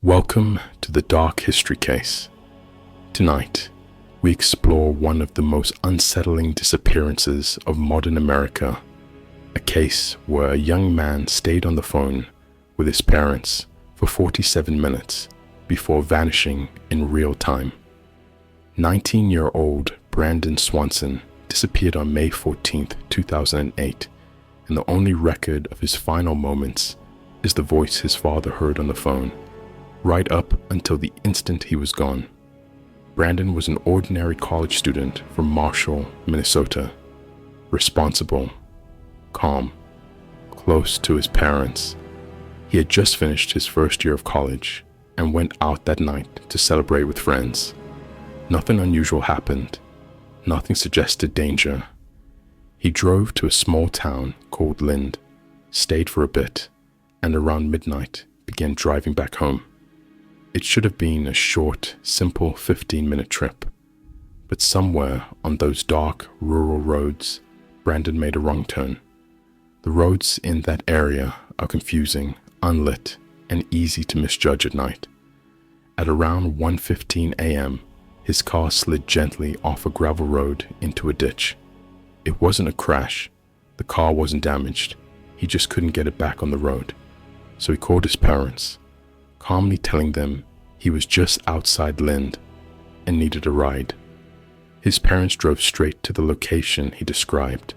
Welcome to the Dark History Case. Tonight, we explore one of the most unsettling disappearances of modern America, a case where a young man stayed on the phone with his parents for 47 minutes before vanishing in real time. 19-year-old Brandon Swanson disappeared on May 14, 2008, and the only record of his final moments is the voice his father heard on the phone, right up until the instant he was gone. Brandon was an ordinary college student from Marshall, Minnesota. Responsible, calm, close to his parents. He had just finished his first year of college and went out that night to celebrate with friends. Nothing unusual happened. Nothing suggested danger. He drove to a small town called Lind, stayed for a bit, and around midnight began driving back home. It should have been a short, simple 15-minute trip, but somewhere on those dark, rural roads, Brandon made a wrong turn. The roads in that area are confusing, unlit, and easy to misjudge at night. At around 1:15 a.m., his car slid gently off a gravel road into a ditch. It wasn't a crash. The car wasn't damaged. He just couldn't get it back on the road. So he called his parents, calmly telling them he was just outside Lind and needed a ride. His parents drove straight to the location he described,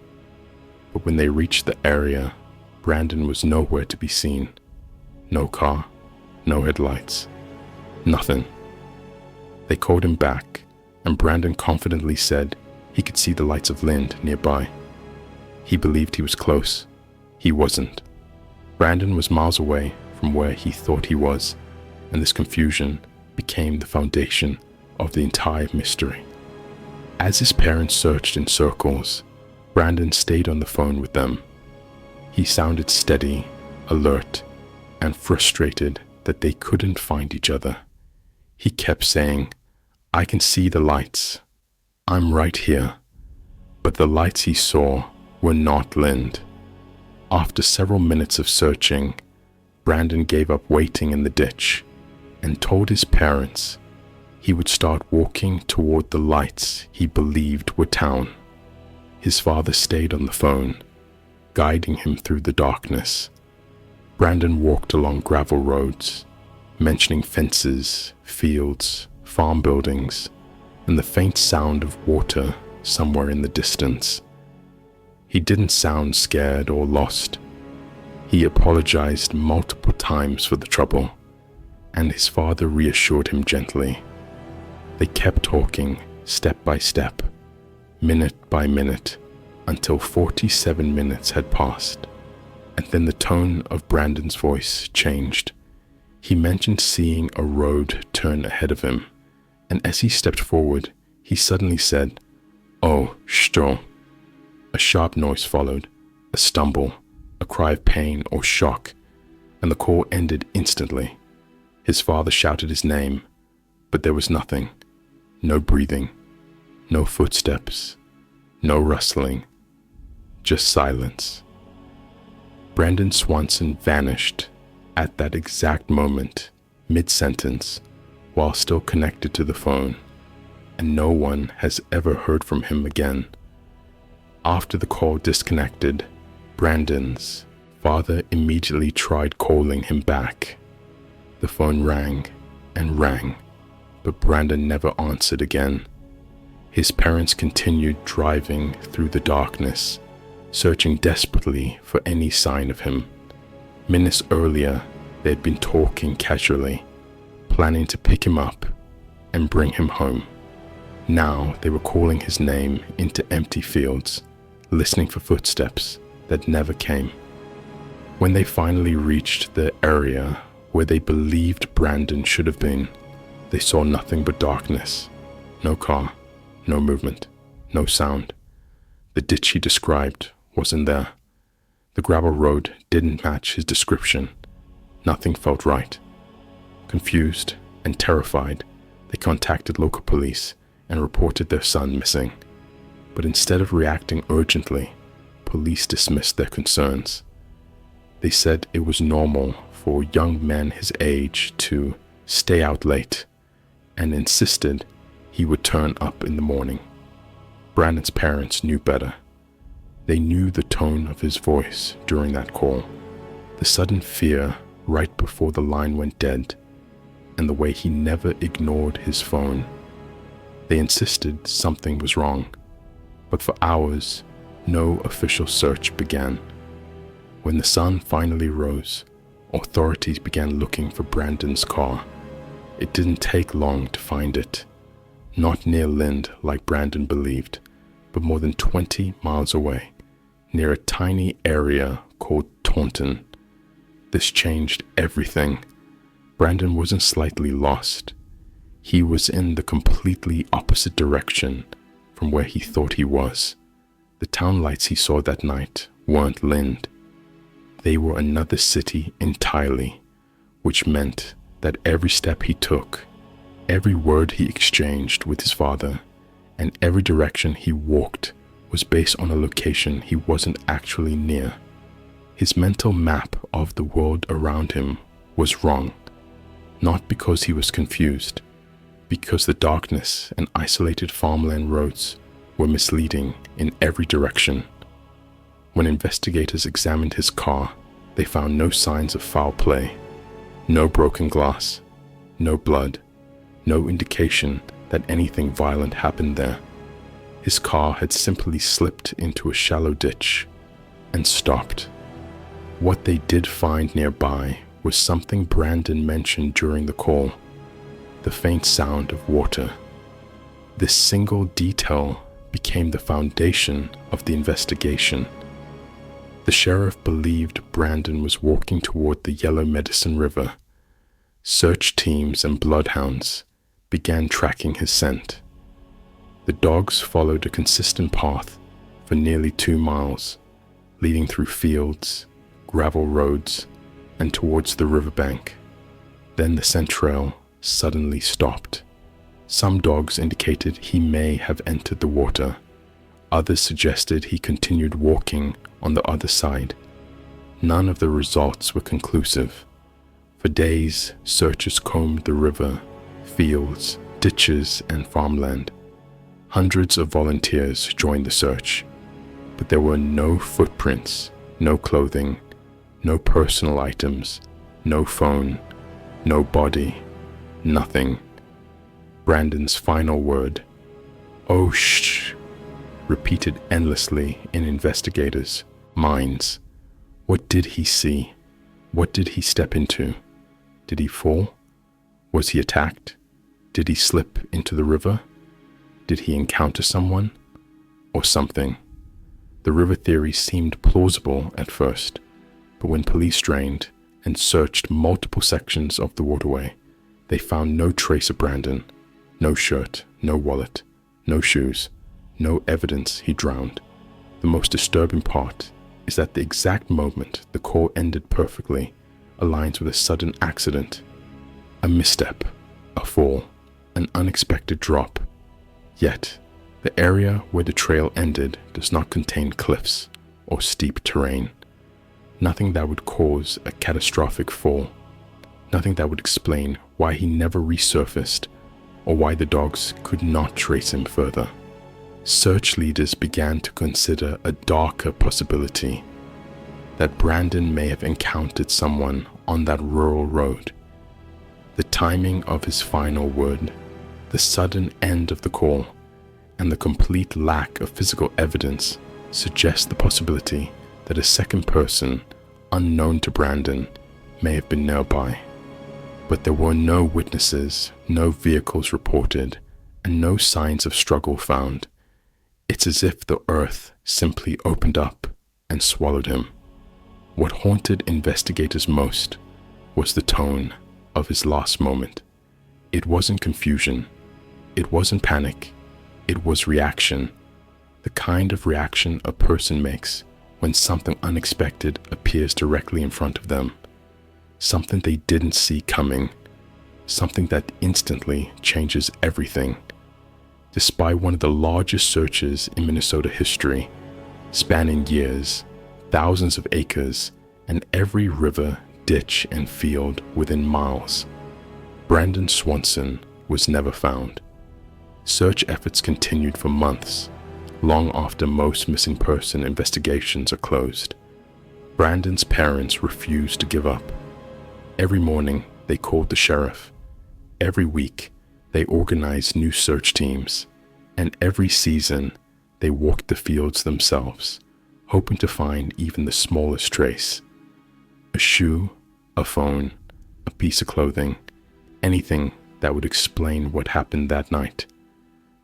but when they reached the area, Brandon was nowhere to be seen. No car, no headlights, nothing. They called him back, and Brandon confidently said he could see the lights of Lind nearby. He believed he was close. He wasn't. Brandon was miles away from where he thought he was, and this confusion became the foundation of the entire mystery. As his parents searched in circles, Brandon stayed on the phone with them. He sounded steady, alert, and frustrated that they couldn't find each other. He kept saying, "I can see the lights. I'm right here." But the lights he saw were not Lind. After several minutes of searching, Brandon gave up waiting in the ditch and told his parents he would start walking toward the lights he believed were town. His father stayed on the phone, guiding him through the darkness. Brandon walked along gravel roads, mentioning fences, fields, farm buildings, and the faint sound of water somewhere in the distance. He didn't sound scared or lost. He apologized multiple times for the trouble, and his father reassured him gently. They kept talking step by step, minute by minute, until 47 minutes had passed, and then the tone of Brandon's voice changed. He mentioned seeing a road turn ahead of him, and as he stepped forward, he suddenly said, "Oh, sure." A sharp noise followed, a stumble, a cry of pain or shock, and the call ended instantly. His father shouted his name, but there was nothing. No breathing, no footsteps, no rustling, just silence. Brandon Swanson vanished at that exact moment, mid-sentence, while still connected to the phone, and no one has ever heard from him again. After the call disconnected, Brandon's father immediately tried calling him back. The phone rang and rang, but Brandon never answered again. His parents continued driving through the darkness, searching desperately for any sign of him. Minutes earlier, they had been talking casually, planning to pick him up and bring him home. Now they were calling his name into empty fields, listening for footsteps that never came. When they finally reached the area where they believed Brandon should have been, they saw nothing but darkness. No car, no movement, no sound. The ditch he described wasn't there. The gravel road didn't match his description. Nothing felt right. Confused and terrified, they contacted local police and reported their son missing. But instead of reacting urgently, police dismissed their concerns. They said it was normal for young men his age to stay out late, and insisted he would turn up in the morning. Brandon's parents knew better. They knew the tone of his voice during that call, the sudden fear right before the line went dead, and the way he never ignored his phone. They insisted something was wrong, but for hours, no official search began. When the sun finally rose, authorities began looking for Brandon's car. It didn't take long to find it. Not near Lind like Brandon believed, but more than 20 miles away, near a tiny area called Taunton. This changed everything. Brandon wasn't slightly lost. He was in the completely opposite direction from where he thought he was. The town lights he saw that night weren't Lind. They were another city entirely, which meant that every step he took, every word he exchanged with his father, and every direction he walked was based on a location he wasn't actually near. His mental map of the world around him was wrong, not because he was confused, because the darkness and isolated farmland roads were misleading in every direction. When investigators examined his car, they found no signs of foul play, no broken glass, no blood, no indication that anything violent happened there. His car had simply slipped into a shallow ditch and stopped. What they did find nearby was something Brandon mentioned during the call: the faint sound of water. This single detail became the foundation of the investigation. The sheriff believed Brandon was walking toward the Yellow Medicine River. Search teams and bloodhounds began tracking his scent. The dogs followed a consistent path for nearly 2 miles, leading through fields, gravel roads, and towards the riverbank. Then the scent trail suddenly stopped. Some dogs indicated he may have entered the water. Others suggested he continued walking on the other side. None of the results were conclusive. For days, searchers combed the river, fields, ditches, and farmland. Hundreds of volunteers joined the search, but there were no footprints, no clothing, no personal items, no phone, no body, nothing. Brandon's final word, "Oh shh," repeated endlessly in investigators' minds. What did he see? What did he step into? Did he fall? Was he attacked? Did he slip into the river? Did he encounter someone? Or something? The river theory seemed plausible at first, but when police drained and searched multiple sections of the waterway, they found no trace of Brandon. No shirt, no wallet, no shoes, no evidence he drowned. The most disturbing part is that the exact moment the call ended perfectly aligns with a sudden accident. A misstep, a fall, an unexpected drop. Yet, the area where the trail ended does not contain cliffs or steep terrain. Nothing that would cause a catastrophic fall. Nothing that would explain why he never resurfaced or why the dogs could not trace him further. Search leaders began to consider a darker possibility, that Brandon may have encountered someone on that rural road. The timing of his final word, the sudden end of the call, and the complete lack of physical evidence suggest the possibility that a second person, unknown to Brandon, may have been nearby. But there were no witnesses, no vehicles reported, and no signs of struggle found. It's as if the earth simply opened up and swallowed him. What haunted investigators most was the tone of his last moment. It wasn't confusion. It wasn't panic. It was reaction. The kind of reaction a person makes when something unexpected appears directly in front of them. Something they didn't see coming. Something that instantly changes everything. Despite one of the largest searches in Minnesota history, spanning years, thousands of acres, and every river, ditch, and field within miles, Brandon Swanson was never found. Search efforts continued for months, long after most missing person investigations are closed. Brandon's parents refused to give up. Every morning, they called the sheriff. Every week, they organized new search teams. And every season, they walked the fields themselves, hoping to find even the smallest trace. A shoe, a phone, a piece of clothing, anything that would explain what happened that night.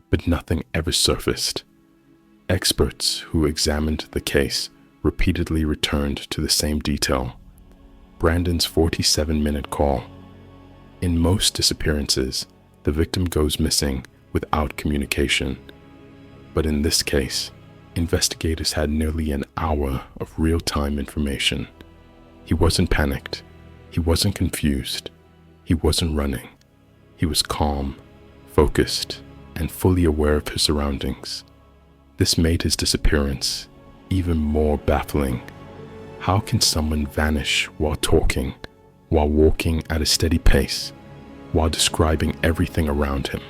But nothing ever surfaced. Experts who examined the case repeatedly returned to the same detail: Brandon's 47-minute call. In most disappearances, the victim goes missing without communication. But in this case, investigators had nearly an hour of real-time information. He wasn't panicked. He wasn't confused. He wasn't running. He was calm, focused, and fully aware of his surroundings. This made his disappearance even more baffling. How can someone vanish while talking, while walking at a steady pace, while describing everything around him?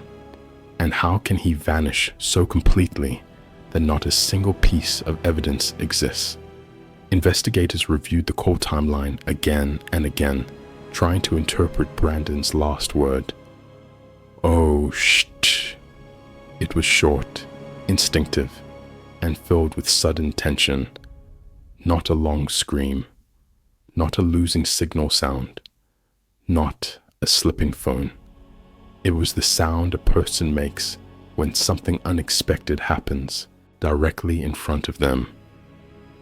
And how can he vanish so completely that not a single piece of evidence exists? Investigators reviewed the call timeline again and again, trying to interpret Brandon's last word. "Oh, shh." It was short, instinctive, and filled with sudden tension. Not a long scream, not a losing signal sound, not a slipping phone. It was the sound a person makes when something unexpected happens directly in front of them.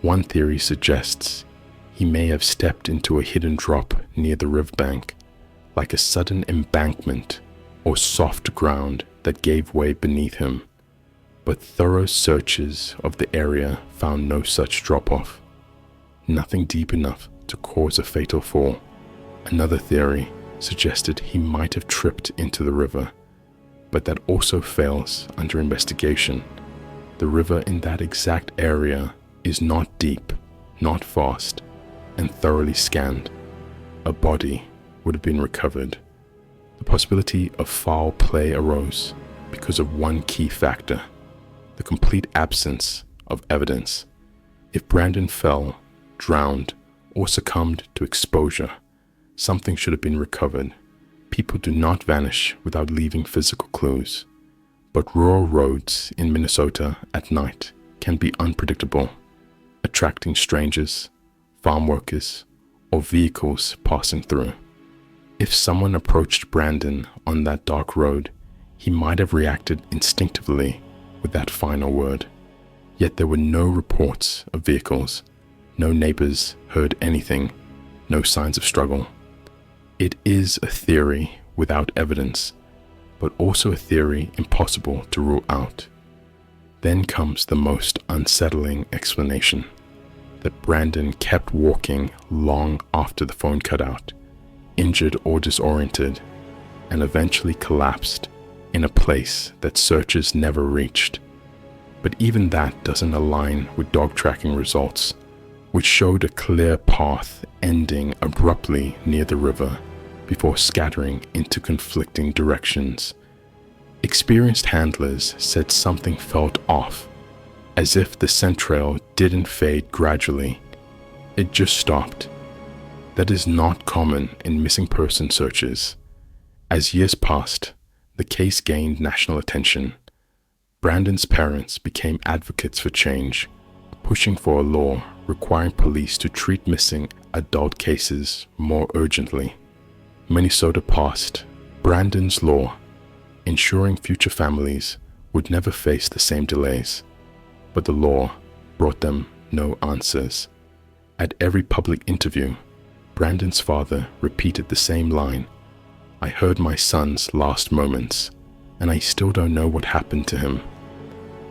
One theory suggests he may have stepped into a hidden drop near the riverbank, like a sudden embankment or soft ground that gave way beneath him. But thorough searches of the area found no such drop-off. Nothing deep enough to cause a fatal fall. Another theory suggested he might have tripped into the river, but that also fails under investigation. The river in that exact area is not deep, not fast, and thoroughly scanned. A body would have been recovered. The possibility of foul play arose because of one key factor: the complete absence of evidence. If Brandon fell, drowned, or succumbed to exposure, something should have been recovered. People do not vanish without leaving physical clues. But rural roads in Minnesota at night can be unpredictable, attracting strangers, farm workers, or vehicles passing through. If someone approached Brandon on that dark road, he might have reacted instinctively with that final word. Yet there were no reports of vehicles. No neighbors heard anything. No signs of struggle. It is a theory without evidence, but also a theory impossible to rule out. Then comes the most unsettling explanation: that Brandon kept walking long after the phone cut out, injured or disoriented, and eventually collapsed in a place that searchers never reached. But even that doesn't align with dog tracking results, which showed a clear path ending abruptly near the river before scattering into conflicting directions. Experienced handlers said something felt off, as if the scent trail didn't fade gradually. It just stopped. That is not common in missing person searches. As years passed, the case gained national attention. Brandon's parents became advocates for change, pushing for a law requiring police to treat missing adult cases more urgently. Minnesota passed Brandon's Law, ensuring future families would never face the same delays. But the law brought them no answers. At every public interview, Brandon's father repeated the same line: "I heard my son's last moments, and I still don't know what happened to him."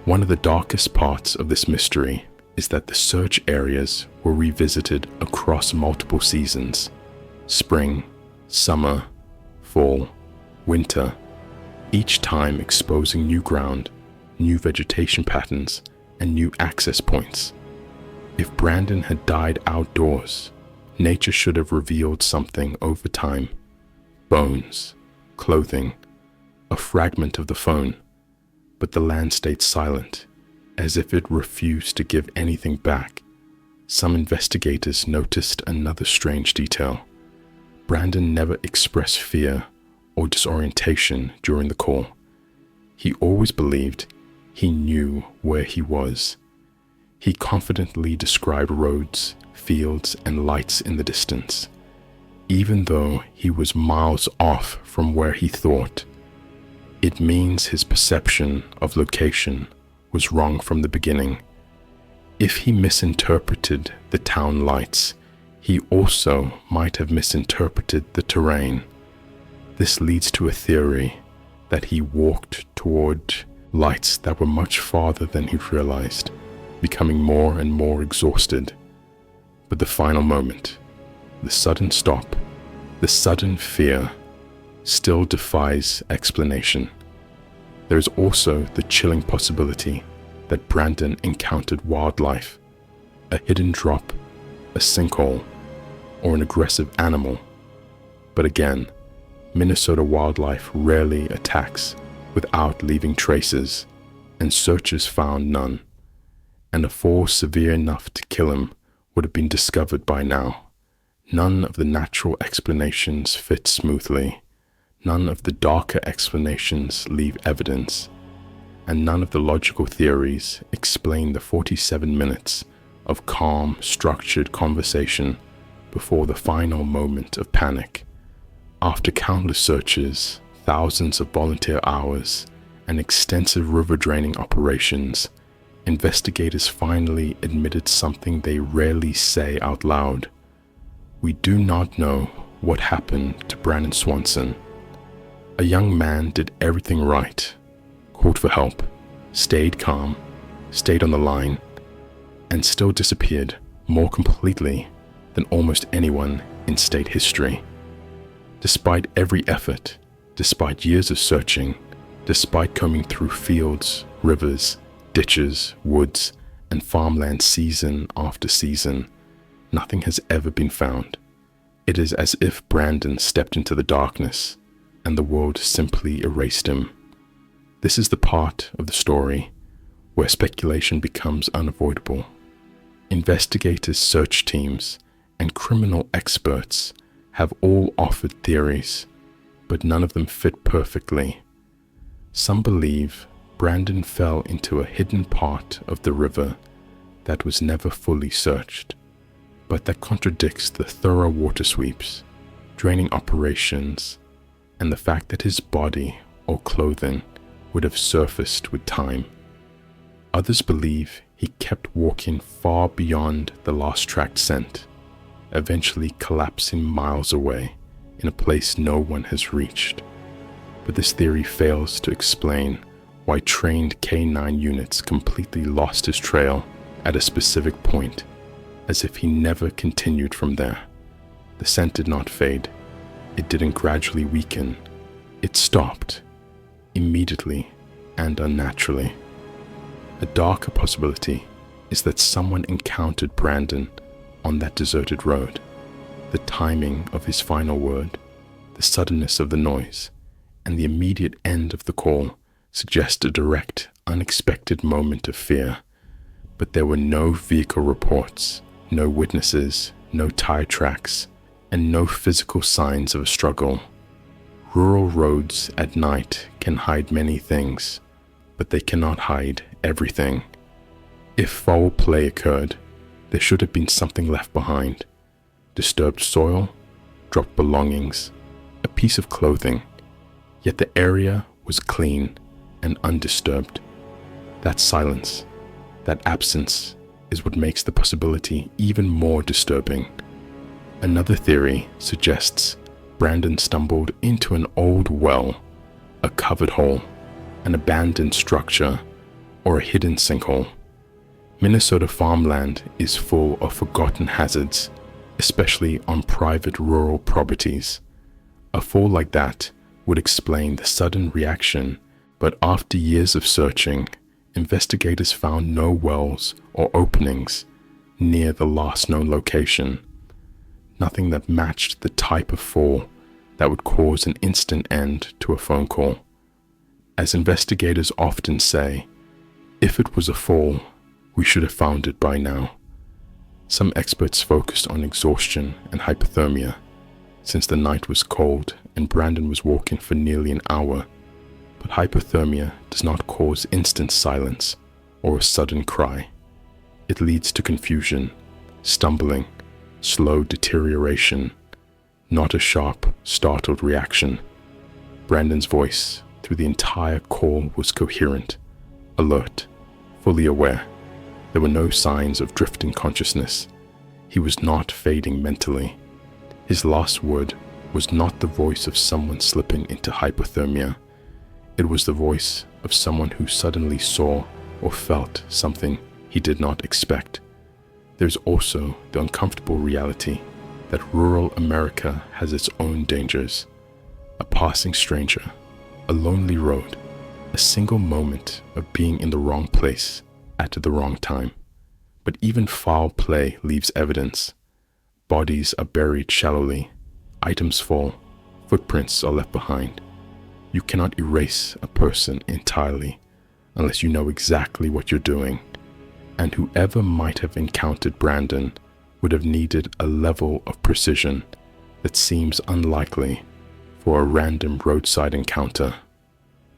One of the darkest parts of this mystery is that the search areas were revisited across multiple seasons: spring, summer, fall, winter, each time exposing new ground, new vegetation patterns, and new access points. If Brandon had died outdoors, nature should have revealed something over time: bones, clothing, a fragment of the phone, but the land stayed silent, as if it refused to give anything back. Some investigators noticed another strange detail. Brandon never expressed fear or disorientation during the call. He always believed he knew where he was. He confidently described roads, fields, and lights in the distance, even though he was miles off from where he thought. It means his perception of location was wrong from the beginning. If he misinterpreted the town lights, he also might have misinterpreted the terrain. This leads to a theory that he walked toward lights that were much farther than he realized, becoming more and more exhausted. But the final moment, the sudden stop, the sudden fear, still defies explanation. There is also the chilling possibility that Brandon encountered wildlife, a hidden drop, a sinkhole, or an aggressive animal. But again, Minnesota wildlife rarely attacks without leaving traces, and searchers found none. And a fall severe enough to kill him would have been discovered by now. None of the natural explanations fit smoothly. None of the darker explanations leave evidence. And none of the logical theories explain the 47 minutes of calm, structured conversation before the final moment of panic. After countless searches, thousands of volunteer hours, and extensive river draining operations, investigators finally admitted something they rarely say out loud. We do not know what happened to Brandon Swanson. A young man did everything right, called for help, stayed calm, stayed on the line, and still disappeared more completely than almost anyone in state history. Despite every effort, despite years of searching, despite combing through fields, rivers, ditches, woods, and farmland season after season, nothing has ever been found. It is as if Brandon stepped into the darkness and the world simply erased him. This is the part of the story where speculation becomes unavoidable. Investigators, search teams, and criminal experts have all offered theories, but none of them fit perfectly. Some believe Brandon fell into a hidden part of the river that was never fully searched, but that contradicts the thorough water sweeps, draining operations, and the fact that his body or clothing would have surfaced with time. Others believe he kept walking far beyond the lost track scent, eventually collapsing miles away in a place no one has reached. But this theory fails to explain why trained K-9 units completely lost his trail at a specific point, as if he never continued from there. The scent did not fade. It didn't gradually weaken. It stopped, immediately and unnaturally. A darker possibility is that someone encountered Brandon on that deserted road. The timing of his final word, the suddenness of the noise, and the immediate end of the call suggest a direct, unexpected moment of fear. But there were no vehicle reports, no witnesses, no tire tracks, and no physical signs of a struggle. Rural roads at night can hide many things, but they cannot hide everything. If foul play occurred, there should have been something left behind. Disturbed soil, dropped belongings, a piece of clothing. Yet the area was clean and undisturbed. That silence, that absence, is what makes the possibility even more disturbing. Another theory suggests Brandon stumbled into an old well, a covered hole, an abandoned structure, or a hidden sinkhole. Minnesota farmland is full of forgotten hazards, especially on private rural properties. A fall like that would explain the sudden reaction, but after years of searching, investigators found no wells or openings near the last known location. Nothing that matched the type of fall that would cause an instant end to a phone call. As investigators often say, if it was a fall, we should have found it by now. Some experts focused on exhaustion and hypothermia, since the night was cold and Brandon was walking for nearly an hour. But hypothermia does not cause instant silence or a sudden cry. It leads to confusion, stumbling, slow deterioration, not a sharp, startled reaction. Brandon's voice through the entire call was coherent, alert, fully aware. There were no signs of drifting consciousness. He was not fading mentally. His last word was not the voice of someone slipping into hypothermia. It was the voice of someone who suddenly saw or felt something he did not expect. There's also the uncomfortable reality that rural America has its own dangers. A passing stranger, a lonely road, a single moment of being in the wrong place at the wrong time. But even foul play leaves evidence. Bodies are buried shallowly, items fall, footprints are left behind. You cannot erase a person entirely unless you know exactly what you're doing. And whoever might have encountered Brandon would have needed a level of precision that seems unlikely for a random roadside encounter.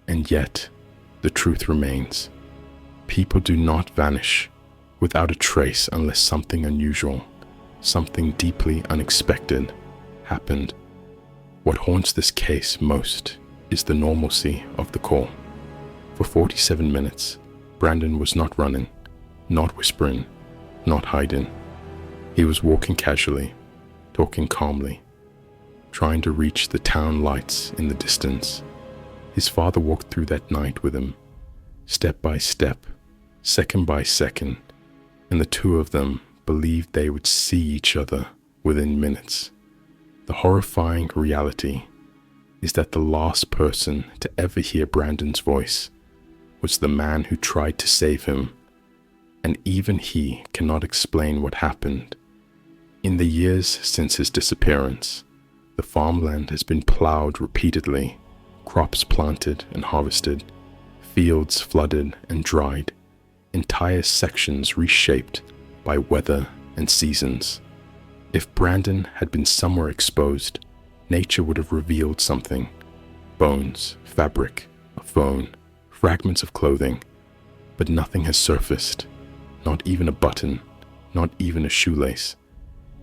And yet, the truth remains. People do not vanish without a trace unless something unusual, something deeply unexpected happened. What haunts this case most is the normalcy of the call. For 47 minutes, Brandon was not running, not whispering, not hiding. He was walking casually, talking calmly, trying to reach the town lights in the distance. His father walked through that night with him, step by step, second by second, and the two of them believed they would see each other within minutes. The horrifying reality is that the last person to ever hear Brandon's voice was the man who tried to save him, and even he cannot explain what happened. In the years since his disappearance, the farmland has been plowed repeatedly, crops planted and harvested, fields flooded and dried, entire sections reshaped by weather and seasons. If Brandon had been somewhere exposed, nature would have revealed something. Bones, fabric, a phone, fragments of clothing, but nothing has surfaced. Not even a button, not even a shoelace.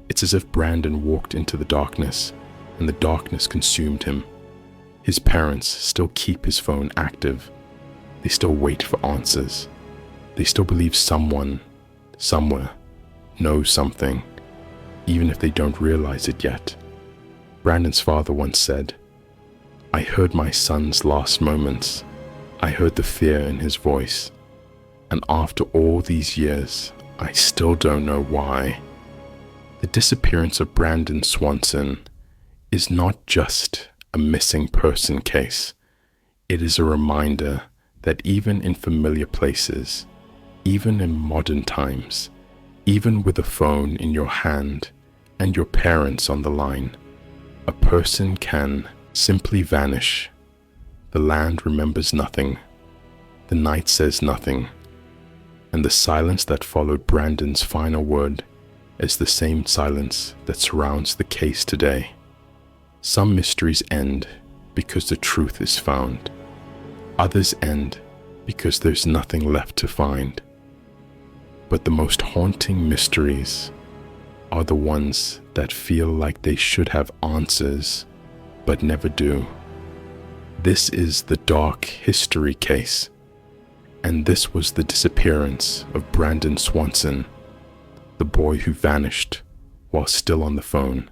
It's as if Brandon walked into the darkness, and the darkness consumed him. His parents still keep his phone active. They still wait for answers. They still believe someone, somewhere, knows something, even if they don't realize it yet. Brandon's father once said, "I heard my son's last moments. I heard the fear in his voice. And after all these years, I still don't know why." The disappearance of Brandon Swanson is not just a missing person case. It is a reminder that even in familiar places, even in modern times, even with a phone in your hand and your parents on the line, a person can simply vanish. The land remembers nothing. The night says nothing. And the silence that followed Brandon's final word is the same silence that surrounds the case today. Some mysteries end because the truth is found. Others end because there's nothing left to find. But the most haunting mysteries are the ones that feel like they should have answers, but never do. This is the dark history case, and this was the disappearance of Brandon Swanson, the boy who vanished while still on the phone.